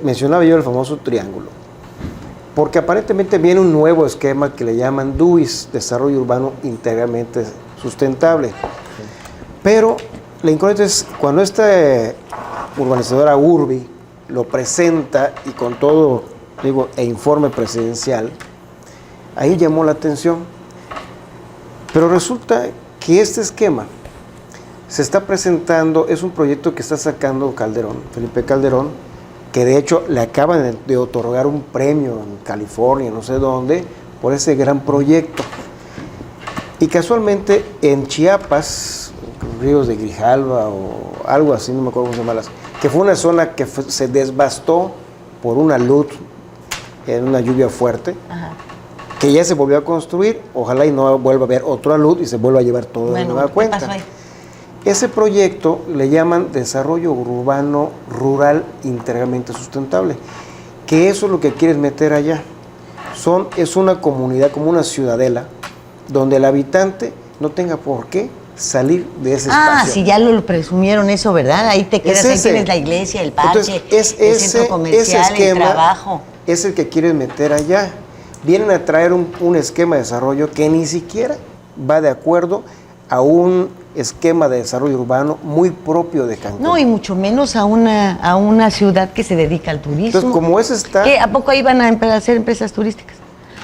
mencionaba yo el famoso triángulo, porque aparentemente viene un nuevo esquema que le llaman DUIS, Desarrollo Urbano Integralmente Sustentable. Pero la incógnita es cuando esta urbanizadora Urbi lo presenta y con todo, informe presidencial, ahí llamó la atención. Pero resulta que este esquema se está presentando, es un proyecto que está sacando Felipe Calderón, que de hecho le acaban de otorgar un premio en California, no sé dónde, por ese gran proyecto. Y casualmente en Chiapas, Ríos de Grijalva o algo así, no me acuerdo cómo se llama, que fue una zona que se devastó por una luz en una lluvia fuerte, ajá, que ya se volvió a construir, ojalá y no vuelva a haber otra luz y se vuelva a llevar todo de nueva cuenta. ¿Qué pasó ahí? Ese proyecto le llaman Desarrollo Urbano Rural Integralmente Sustentable, que eso es lo que quieres meter allá. Es una comunidad, como una ciudadela, donde el habitante no tenga por qué salir de ese espacio. Ah, sí, ya lo presumieron eso, ¿verdad? Ahí te quedas, ahí tienes la iglesia, el parque, el centro comercial, el trabajo. Es el que quieres meter allá. Vienen a traer un esquema de desarrollo que ni siquiera va de acuerdo a un esquema de desarrollo urbano muy propio de Cancún. No, y mucho menos a una ciudad que se dedica al turismo. Entonces, como ese está... ¿Qué? ¿A poco iban a hacer empresas turísticas?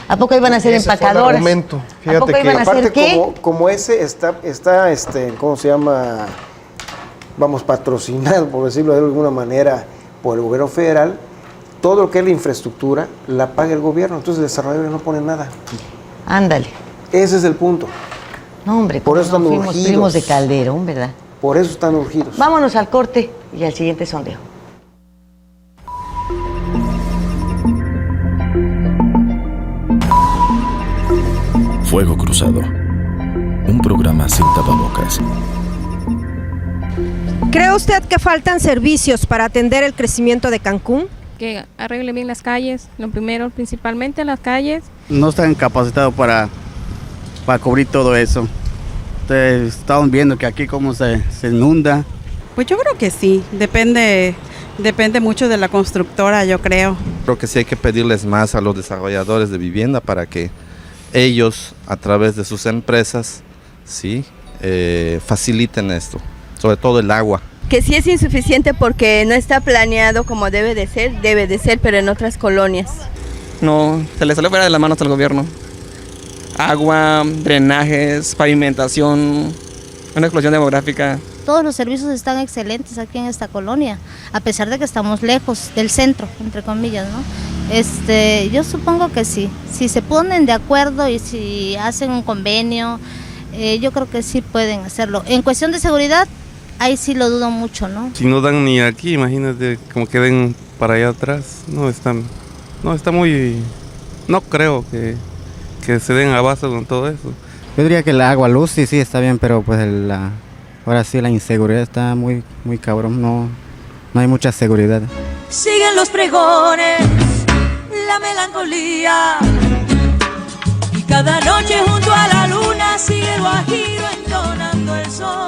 ¿A poco iban a ser empacadoras? Fíjate, ¿a poco iban a hacer qué? Como ese está, ¿cómo se llama? Vamos, patrocinado, por decirlo de alguna manera, por el gobierno federal. Todo lo que es la infraestructura la paga el gobierno, entonces el desarrollador no pone nada. Ándale. Ese es el punto. No, hombre, por eso están fuimos urgidos. Primos de Calderón, ¿verdad? Por eso están urgidos. Vámonos al corte y al siguiente sondeo. Fuego Cruzado, un programa sin tapabocas. ¿Cree usted que faltan servicios para atender el crecimiento de Cancún? Que arregle bien las calles, lo primero, principalmente las calles. No están capacitados para cubrir todo eso. Entonces, estamos viendo que aquí cómo se inunda. Pues yo creo que sí, depende mucho de la constructora, yo creo. Creo que sí hay que pedirles más a los desarrolladores de vivienda para que ellos, a través de sus empresas, sí, faciliten esto, sobre todo el agua. Que sí es insuficiente porque no está planeado como debe de ser, pero en otras colonias. No, se le salió fuera de las manos al gobierno. Agua, drenajes, pavimentación, una explosión demográfica. Todos los servicios están excelentes aquí en esta colonia, a pesar de que estamos lejos del centro, entre comillas, ¿no? Yo supongo que sí, si se ponen de acuerdo y si hacen un convenio, yo creo que sí pueden hacerlo. En cuestión de seguridad, ahí sí lo dudo mucho, ¿no? Si no dan ni aquí, imagínate como que den para allá atrás. Está muy... No creo que se den abasto con todo eso. Yo diría que el agua, luz sí está bien, pero pues ahora sí la inseguridad está muy cabrón, no hay mucha seguridad. Siguen los pregones, la melancolía, y cada noche junto a la luna sigue el guajiro entonando el sol.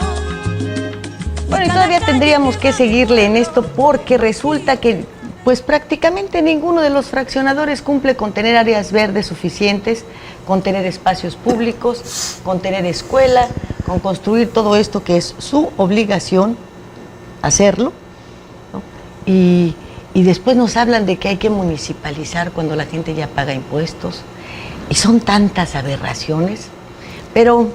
Bueno, y todavía tendríamos que seguirle en esto porque resulta que pues prácticamente ninguno de los fraccionadores cumple con tener áreas verdes suficientes, con tener espacios públicos, con tener escuela, con construir todo esto que es su obligación hacerlo, ¿no? Y después nos hablan de que hay que municipalizar cuando la gente ya paga impuestos. Y son tantas aberraciones, pero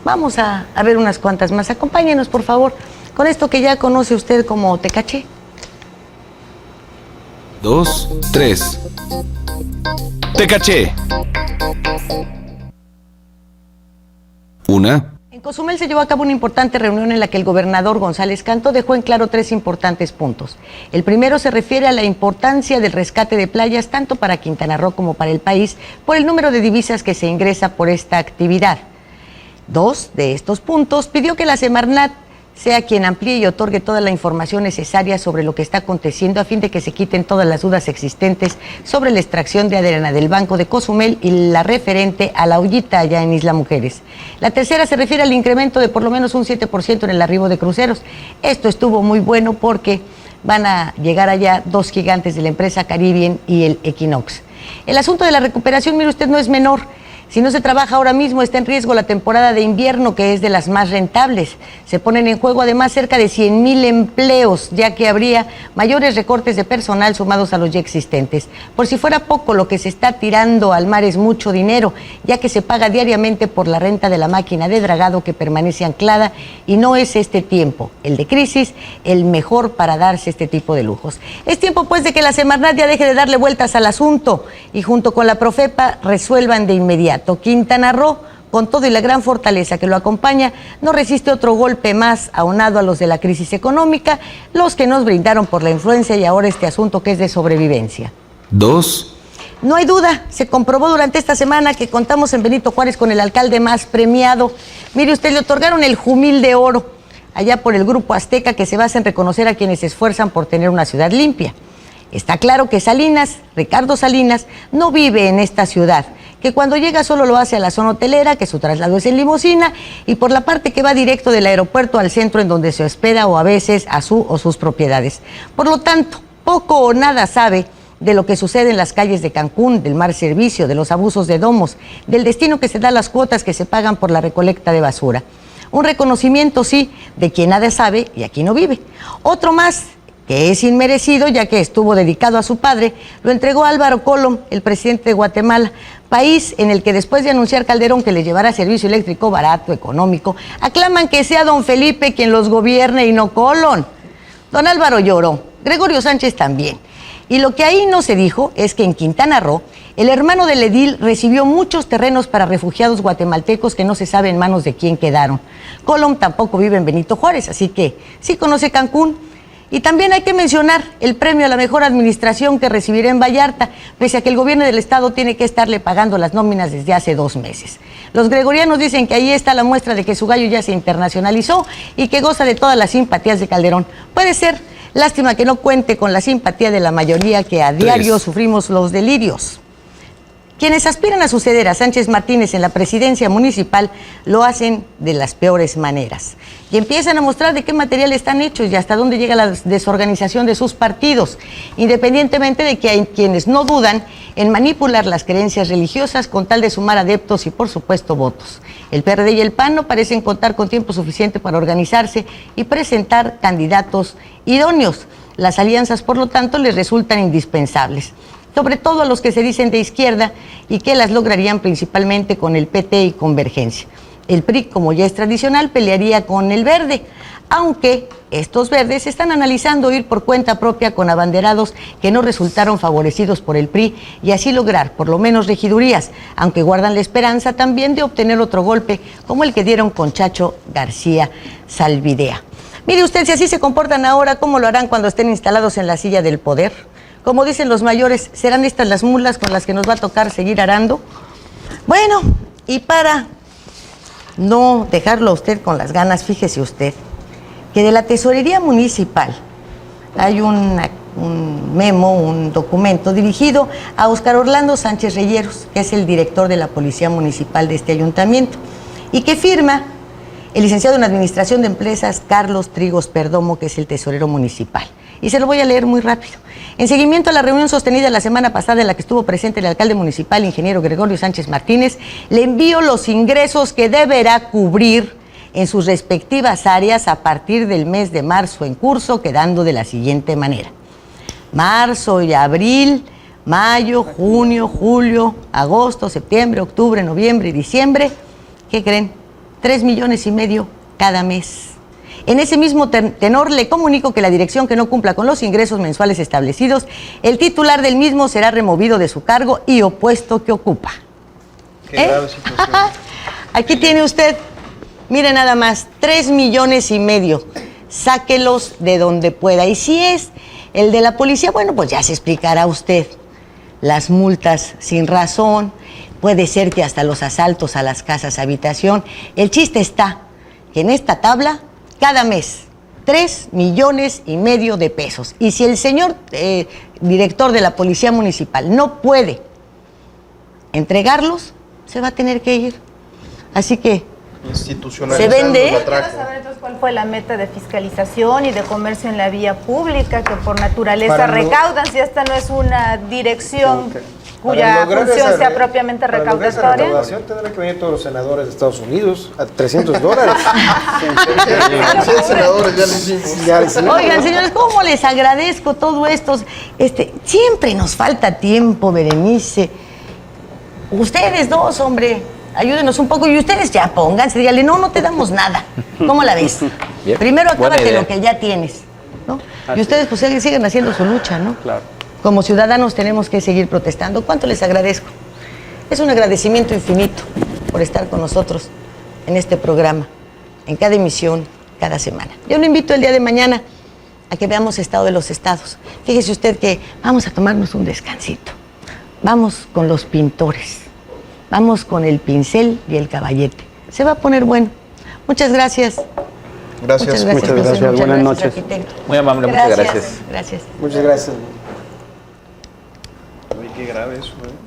vamos a ver unas cuantas más. Acompáñenos, por favor, con esto que ya conoce usted como Te Caché. 2, 3. Te caché. 1. En Cozumel se llevó a cabo una importante reunión en la que el gobernador González Cantó dejó en claro 3 importantes puntos. El primero se refiere a la importancia del rescate de playas tanto para Quintana Roo como para el país por el número de divisas que se ingresa por esta actividad. 2 de estos puntos pidió que la Semarnat sea quien amplíe y otorgue toda la información necesaria sobre lo que está aconteciendo a fin de que se quiten todas las dudas existentes sobre la extracción de arena del Banco de Cozumel y la referente a la ollita allá en Isla Mujeres. La tercera se refiere al incremento de por lo menos un 7% en el arribo de cruceros. Esto estuvo muy bueno porque van a llegar allá 2 gigantes de la empresa Caribbean y el Equinox. El asunto de la recuperación, mire usted, no es menor. Si no se trabaja ahora mismo, está en riesgo la temporada de invierno, que es de las más rentables. Se ponen en juego además cerca de 100,000 empleos, ya que habría mayores recortes de personal sumados a los ya existentes. Por si fuera poco, lo que se está tirando al mar es mucho dinero, ya que se paga diariamente por la renta de la máquina de dragado que permanece anclada, y no es este tiempo, el de crisis, el mejor para darse este tipo de lujos. Es tiempo pues de que la Semarnat ya deje de darle vueltas al asunto y junto con la Profepa resuelvan de inmediato. Quintana Roo, con todo y la gran fortaleza que lo acompaña, no resiste otro golpe más aunado a los de la crisis económica, los que nos brindaron por la influencia y ahora este asunto que es de sobrevivencia. 2. No hay duda, se comprobó durante esta semana que contamos en Benito Juárez con el alcalde más premiado. Mire usted, le otorgaron el Jumil de Oro, allá por el Grupo Azteca, que se basa en reconocer a quienes se esfuerzan por tener una ciudad limpia. Está claro que Salinas, Ricardo Salinas, no vive en esta ciudad, que cuando llega solo lo hace a la zona hotelera, que su traslado es en limusina, y por la parte que va directo del aeropuerto al centro en donde se hospeda o a veces a su o sus propiedades. Por lo tanto, poco o nada sabe de lo que sucede en las calles de Cancún, del mal servicio, de los abusos de domos, del destino que se da a las cuotas que se pagan por la recolecta de basura. Un reconocimiento, sí, de quien nada sabe y aquí no vive. Otro más, que es inmerecido, ya que estuvo dedicado a su padre, lo entregó Álvaro Colom, el presidente de Guatemala, país en el que después de anunciar Calderón que les llevará servicio eléctrico barato, económico, aclaman que sea don Felipe quien los gobierne y no Colom. Don Álvaro lloró, Gregorio Sánchez también. Y lo que ahí no se dijo es que en Quintana Roo, el hermano del edil recibió muchos terrenos para refugiados guatemaltecos que no se sabe en manos de quién quedaron. Colom tampoco vive en Benito Juárez, así que sí conoce Cancún. Y también hay que mencionar el premio a la mejor administración que recibirá en Vallarta, pese a que el gobierno del estado tiene que estarle pagando las nóminas desde hace 2 meses. Los gregorianos dicen que ahí está la muestra de que su gallo ya se internacionalizó y que goza de todas las simpatías de Calderón. Puede ser, lástima que no cuente con la simpatía de la mayoría que a diario sufrimos los delirios. Quienes aspiran a suceder a Sánchez Martínez en la presidencia municipal lo hacen de las peores maneras y empiezan a mostrar de qué material están hechos y hasta dónde llega la desorganización de sus partidos, independientemente de que hay quienes no dudan en manipular las creencias religiosas con tal de sumar adeptos y, por supuesto, votos. El PRD y el PAN no parecen contar con tiempo suficiente para organizarse y presentar candidatos idóneos. Las alianzas, por lo tanto, les resultan indispensables, sobre todo a los que se dicen de izquierda y que las lograrían principalmente con el PT y Convergencia. El PRI, como ya es tradicional, pelearía con el Verde, aunque estos verdes están analizando ir por cuenta propia con abanderados que no resultaron favorecidos por el PRI y así lograr por lo menos regidurías, aunque guardan la esperanza también de obtener otro golpe como el que dieron con Chacho García Salvidea. Mire usted, si así se comportan ahora, ¿cómo lo harán cuando estén instalados en la silla del poder? Como dicen los mayores, ¿serán estas las mulas con las que nos va a tocar seguir arando? Bueno, y para no dejarlo a usted con las ganas, fíjese usted que de la Tesorería Municipal hay un memo, un documento dirigido a Óscar Orlando Sánchez Reyeros, que es el director de la Policía Municipal de este ayuntamiento, y que firma el licenciado en Administración de Empresas Carlos Trigos Perdomo, que es el tesorero municipal. Y se lo voy a leer muy rápido. En seguimiento a la reunión sostenida la semana pasada en la que estuvo presente el alcalde municipal, ingeniero Gregorio Sánchez Martínez, le envío los ingresos que deberá cubrir en sus respectivas áreas a partir del mes de marzo en curso, quedando de la siguiente manera. Marzo y abril, mayo, junio, julio, agosto, septiembre, octubre, noviembre y diciembre. ¿Qué creen? 3,5 millones cada mes. En ese mismo tenor, le comunico que la dirección que no cumpla con los ingresos mensuales establecidos, el titulular del mismo será removido de su cargo y o puesto que ocupa. Qué grave situación. Aquí tiene usted, mire nada más, 3,5 millones. Sáquelos de donde pueda. Y si es el de la policía, bueno, pues ya se explicará usted. Las multas sin razón, puede ser que hasta los asaltos a las casas habitación. El chiste está que en esta tabla cada mes 3,5 millones de pesos. Y si el señor director de la Policía Municipal no puede entregarlos, se va a tener que ir. Así que se vende. Quiero saber entonces cuál fue la meta de fiscalización y de comercio en la vía pública, que por naturaleza recaudan, si esta no es una dirección cuya función sea propiamente recaudatoria. Para lograr esa recaudación tendrán que venir todos los senadores de Estados Unidos a $300. 100 senadores ya le hicimos. Oigan, señores, ¿cómo les agradezco todo esto? Siempre nos falta tiempo, Berenice. Ustedes dos, hombre, ayúdenos un poco y ustedes ya pónganse, díganle, no te damos nada. ¿Cómo la ves? Bien. Primero acábate lo que ya tienes, ¿no? Y ustedes pues siguen haciendo su lucha, ¿no? Claro. Como ciudadanos tenemos que seguir protestando. ¿Cuánto les agradezco? Es un agradecimiento infinito por estar con nosotros en este programa, en cada emisión, cada semana. Yo lo invito el día de mañana a que veamos estado de los estados. Fíjese usted que vamos a tomarnos un descansito. Vamos con los pintores. Vamos con el pincel y el caballete. Se va a poner bueno. Muchas gracias. Gracias. Muchas gracias. Buenas noches. Arquitecto. Muy amable, muchas gracias. Gracias. Muchas gracias. Oye, qué grave eso, ¿eh?